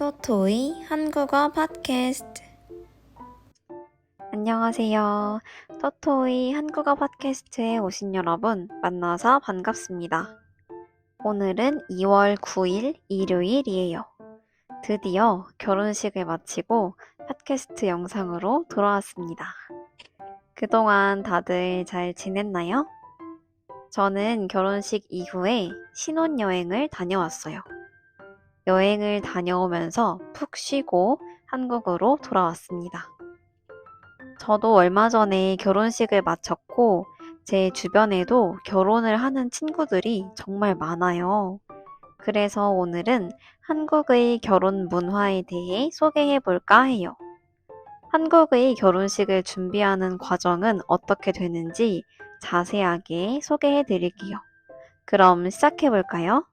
토토이 한국어 팟캐스트. 안녕하세요. 토토이 한국어 팟캐스트에 오신 여러분 만나서 반갑습니다. 오늘은 2월 9일 일요일이에요. 드디어 결혼식을 마치고 팟캐스트 영상으로 돌아왔습니다. 그동안 다들 잘 지냈나요? 저는 결혼식 이후에 신혼여행을 다녀왔어요. 여행을 다녀오면서 푹 쉬고 한국으로 돌아왔습니다. 저도 얼마 전에 결혼식을 마쳤고 제 주변에도 결혼을 하는 친구들이 정말 많아요. 그래서 오늘은 한국의 결혼 문화에 대해 소개해 볼까 해요. 한국의 결혼식을 준비하는 과정은 어떻게 되는지 자세하게 소개해 드릴게요. 그럼 시작해 볼까요?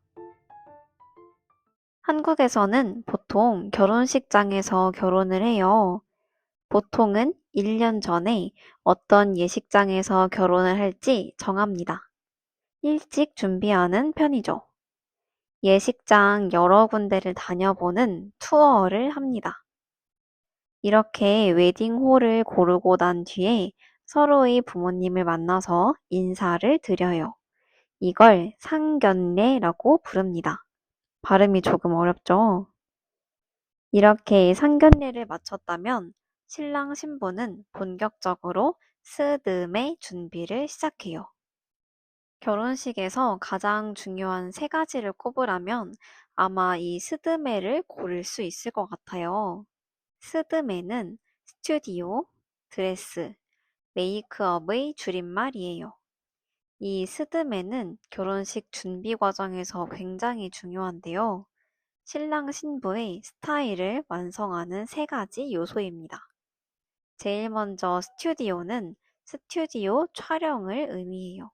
한국에서는 보통 결혼식장에서 결혼을 해요. 보통은 1년 전에 어떤 예식장에서 결혼을 할지 정합니다. 일찍 준비하는 편이죠. 예식장 여러 군데를 다녀보는 투어를 합니다. 이렇게 웨딩홀을 고르고 난 뒤에 서로의 부모님을 만나서 인사를 드려요. 이걸 상견례라고 부릅니다. 발음이 조금 어렵죠? 이렇게 상견례를 마쳤다면 신랑 신부는 본격적으로 스드메 준비를 시작해요. 결혼식에서 가장 중요한 세 가지를 꼽으라면 아마 이 스드메를 고를 수 있을 것 같아요. 스드메는 스튜디오, 드레스, 메이크업의 줄임말이에요. 이 스드메는 결혼식 준비 과정에서 굉장히 중요한데요. 신랑 신부의 스타일을 완성하는 세 가지 요소입니다. 제일 먼저 스튜디오는 스튜디오 촬영을 의미해요.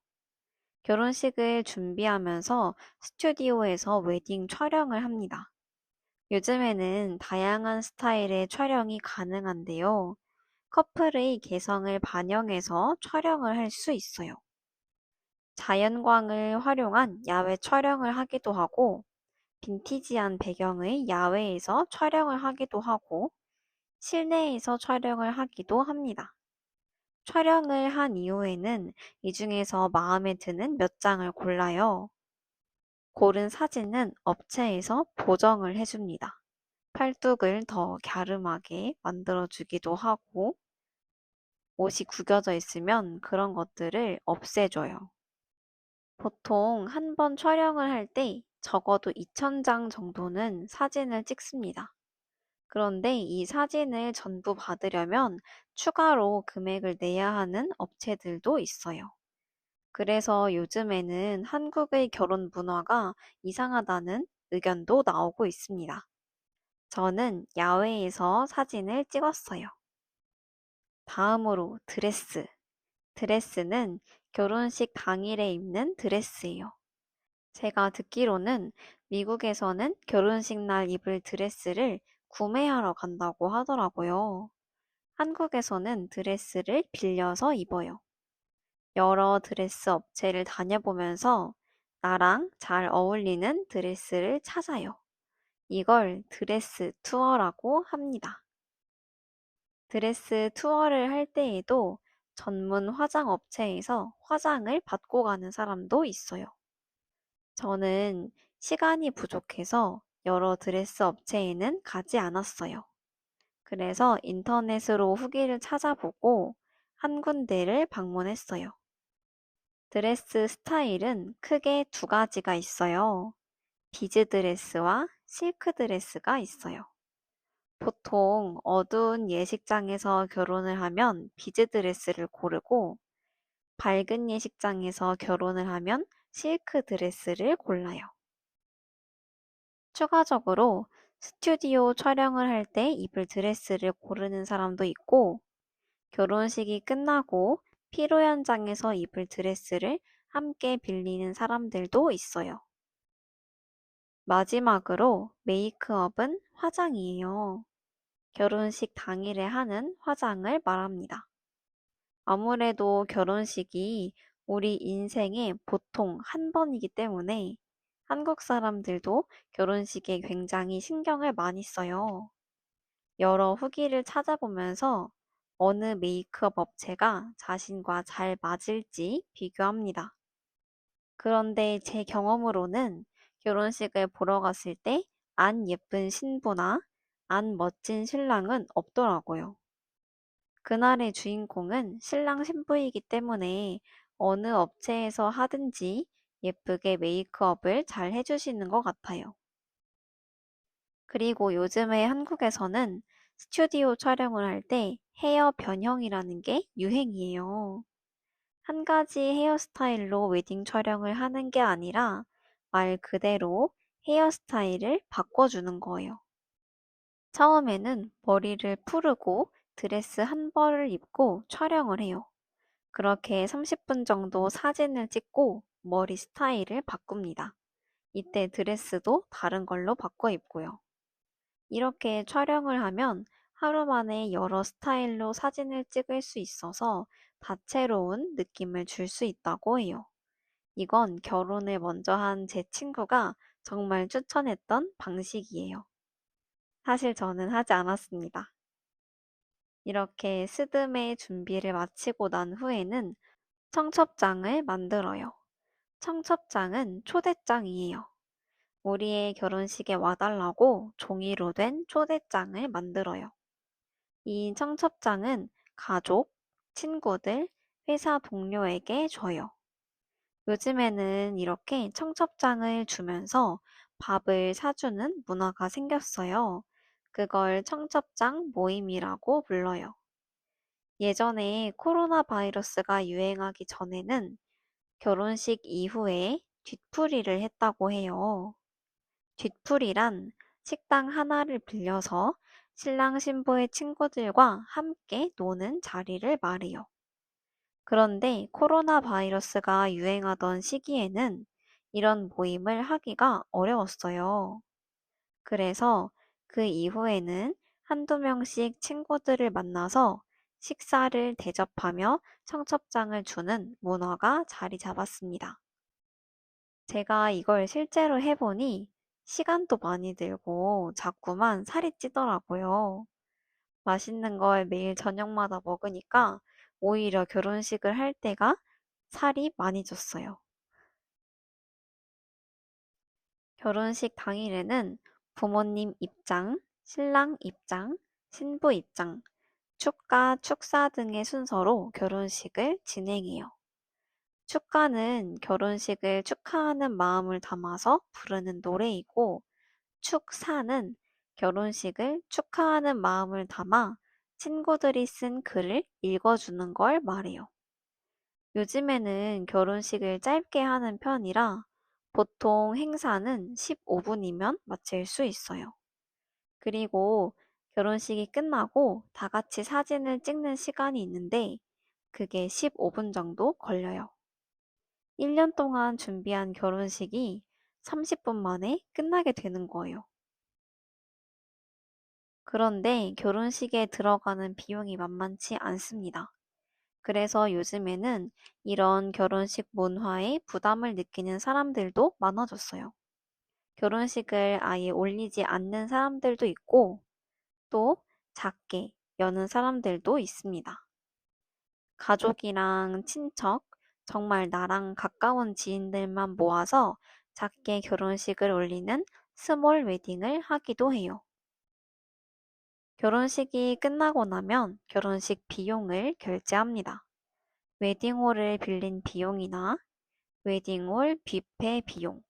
결혼식을 준비하면서 스튜디오에서 웨딩 촬영을 합니다. 요즘에는 다양한 스타일의 촬영이 가능한데요. 커플의 개성을 반영해서 촬영을 할 수 있어요. 자연광을 활용한 야외 촬영을 하기도 하고, 빈티지한 배경의 야외에서 촬영을 하기도 하고, 실내에서 촬영을 하기도 합니다. 촬영을 한 이후에는 이 중에서 마음에 드는 몇 장을 골라요. 고른 사진은 업체에서 보정을 해줍니다. 팔뚝을 더 갸름하게 만들어주기도 하고, 옷이 구겨져 있으면 그런 것들을 없애줘요. 보통 한 번 촬영을 할 때 적어도 2,000장 정도는 사진을 찍습니다. 그런데 이 사진을 전부 받으려면 추가로 금액을 내야 하는 업체들도 있어요. 그래서 요즘에는 한국의 결혼 문화가 이상하다는 의견도 나오고 있습니다. 저는 야외에서 사진을 찍었어요. 다음으로 드레스. 드레스는 결혼식 당일에 입는 드레스예요. 제가 듣기로는 미국에서는 결혼식 날 입을 드레스를 구매하러 간다고 하더라고요. 한국에서는 드레스를 빌려서 입어요. 여러 드레스 업체를 다녀보면서 나랑 잘 어울리는 드레스를 찾아요. 이걸 드레스 투어라고 합니다. 드레스 투어를 할 때에도 전문 화장 업체에서 화장을 받고 가는 사람도 있어요. 저는 시간이 부족해서 여러 드레스 업체에는 가지 않았어요. 그래서 인터넷으로 후기를 찾아보고 한 군데를 방문했어요. 드레스 스타일은 크게 두 가지가 있어요. 비즈 드레스와 실크 드레스가 있어요. 보통 어두운 예식장에서 결혼을 하면 비즈 드레스를 고르고 밝은 예식장에서 결혼을 하면 실크 드레스를 골라요. 추가적으로 스튜디오 촬영을 할 때 입을 드레스를 고르는 사람도 있고 결혼식이 끝나고 피로 현장에서 입을 드레스를 함께 빌리는 사람들도 있어요. 마지막으로 메이크업은 화장이에요. 결혼식 당일에 하는 화장을 말합니다. 아무래도 결혼식이 우리 인생에 보통 한 번이기 때문에 한국 사람들도 결혼식에 굉장히 신경을 많이 써요. 여러 후기를 찾아보면서 어느 메이크업 업체가 자신과 잘 맞을지 비교합니다. 그런데 제 경험으로는 결혼식을 보러 갔을 때 안 예쁜 신부나 안 멋진 신랑은 없더라고요. 그날의 주인공은 신랑 신부이기 때문에 어느 업체에서 하든지 예쁘게 메이크업을 잘 해주시는 것 같아요. 그리고 요즘에 한국에서는 스튜디오 촬영을 할 때 헤어 변형이라는 게 유행이에요. 한 가지 헤어스타일로 웨딩 촬영을 하는 게 아니라 말 그대로 헤어스타일을 바꿔주는 거예요. 처음에는 머리를 푸르고 드레스 한 벌을 입고 촬영을 해요. 그렇게 30분 정도 사진을 찍고 머리 스타일을 바꿉니다. 이때 드레스도 다른 걸로 바꿔 입고요. 이렇게 촬영을 하면 하루 만에 여러 스타일로 사진을 찍을 수 있어서 다채로운 느낌을 줄 수 있다고 해요. 이건 결혼을 먼저 한 제 친구가 정말 추천했던 방식이에요. 사실 저는 하지 않았습니다. 이렇게 스드메 준비를 마치고 난 후에는 청첩장을 만들어요. 청첩장은 초대장이에요. 우리의 결혼식에 와달라고 종이로 된 초대장을 만들어요. 이 청첩장은 가족, 친구들, 회사 동료에게 줘요. 요즘에는 이렇게 청첩장을 주면서 밥을 사주는 문화가 생겼어요. 그걸 청첩장 모임이라고 불러요. 예전에 코로나 바이러스가 유행하기 전에는 결혼식 이후에 뒤풀이를 했다고 해요. 뒤풀이란 식당 하나를 빌려서 신랑 신부의 친구들과 함께 노는 자리를 말해요. 그런데 코로나 바이러스가 유행하던 시기에는 이런 모임을 하기가 어려웠어요. 그래서 그 이후에는 한두 명씩 친구들을 만나서 식사를 대접하며 청첩장을 주는 문화가 자리 잡았습니다. 제가 이걸 실제로 해보니 시간도 많이 들고 자꾸만 살이 찌더라고요. 맛있는 걸 매일 저녁마다 먹으니까 오히려 결혼식을 할 때가 살이 많이 쪘어요. 결혼식 당일에는 부모님 입장, 신랑 입장, 신부 입장, 축가, 축사 등의 순서로 결혼식을 진행해요. 축가는 결혼식을 축하하는 마음을 담아서 부르는 노래이고, 축사는 결혼식을 축하하는 마음을 담아 친구들이 쓴 글을 읽어주는 걸 말해요. 요즘에는 결혼식을 짧게 하는 편이라 보통 행사는 15분이면 마칠 수 있어요. 그리고 결혼식이 끝나고 다 같이 사진을 찍는 시간이 있는데 그게 15분 정도 걸려요. 1년 동안 준비한 결혼식이 30분 만에 끝나게 되는 거예요. 그런데 결혼식에 들어가는 비용이 만만치 않습니다. 그래서 요즘에는 이런 결혼식 문화에 부담을 느끼는 사람들도 많아졌어요. 결혼식을 아예 올리지 않는 사람들도 있고 또 작게 여는 사람들도 있습니다. 가족이랑 친척, 정말 나랑 가까운 지인들만 모아서 작게 결혼식을 올리는 스몰 웨딩을 하기도 해요. 결혼식이 끝나고 나면 결혼식 비용을 결제합니다. 웨딩홀을 빌린 비용이나 웨딩홀 뷔페 비용,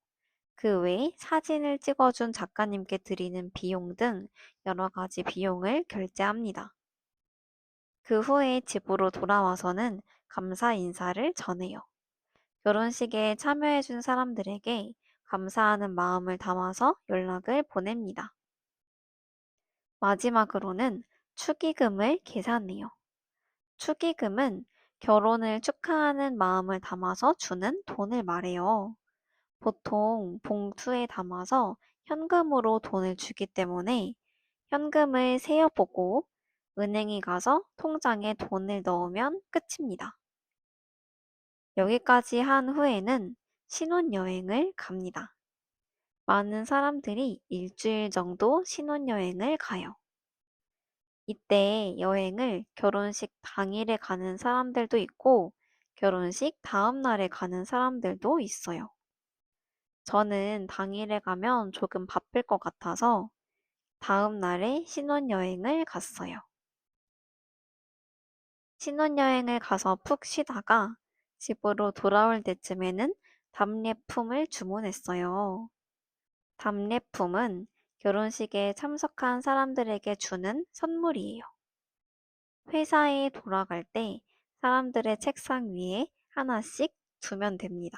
그 외 사진을 찍어준 작가님께 드리는 비용 등 여러 가지 비용을 결제합니다. 그 후에 집으로 돌아와서는 감사 인사를 전해요. 결혼식에 참여해준 사람들에게 감사하는 마음을 담아서 연락을 보냅니다. 마지막으로는 축의금을 계산해요. 축의금은 결혼을 축하하는 마음을 담아서 주는 돈을 말해요. 보통 봉투에 담아서 현금으로 돈을 주기 때문에 현금을 세어보고 은행에 가서 통장에 돈을 넣으면 끝입니다. 여기까지 한 후에는 신혼여행을 갑니다. 많은 사람들이 일주일 정도 신혼여행을 가요. 이때 여행을 결혼식 당일에 가는 사람들도 있고, 결혼식 다음 날에 가는 사람들도 있어요. 저는 당일에 가면 조금 바쁠 것 같아서 다음 날에 신혼여행을 갔어요. 신혼여행을 가서 푹 쉬다가 집으로 돌아올 때쯤에는 답례품을 주문했어요. 답례품은 결혼식에 참석한 사람들에게 주는 선물이에요. 회사에 돌아갈 때 사람들의 책상 위에 하나씩 두면 됩니다.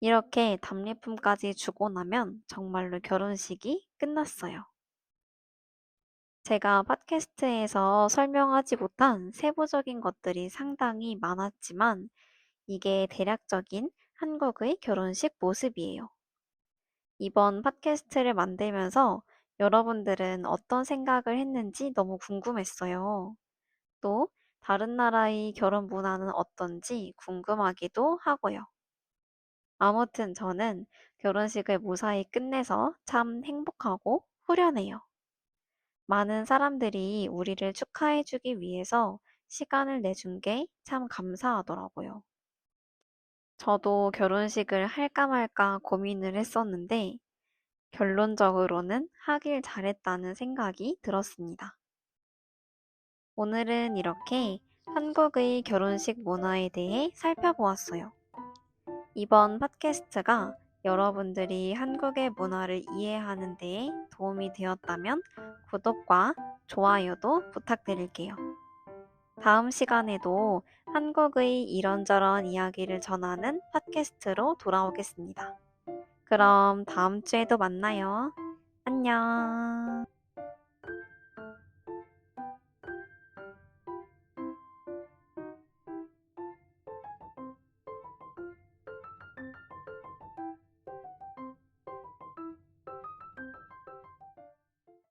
이렇게 답례품까지 주고 나면 정말로 결혼식이 끝났어요. 제가 팟캐스트에서 설명하지 못한 세부적인 것들이 상당히 많았지만 이게 대략적인 한국의 결혼식 모습이에요. 이번 팟캐스트를 만들면서 여러분들은 어떤 생각을 했는지 너무 궁금했어요. 또 다른 나라의 결혼 문화는 어떤지 궁금하기도 하고요. 아무튼 저는 결혼식을 무사히 끝내서 참 행복하고 후련해요. 많은 사람들이 우리를 축하해주기 위해서 시간을 내준 게 참 감사하더라고요. 저도 결혼식을 할까 말까 고민을 했었는데 결론적으로는 하길 잘했다는 생각이 들었습니다. 오늘은 이렇게 한국의 결혼식 문화에 대해 살펴보았어요. 이번 팟캐스트가 여러분들이 한국의 문화를 이해하는 데에 도움이 되었다면 구독과 좋아요도 부탁드릴게요. 다음 시간에도 한국의 이런저런 이야기를 전하는 팟캐스트로 돌아오겠습니다. 그럼 다음 주에도 만나요. 안녕.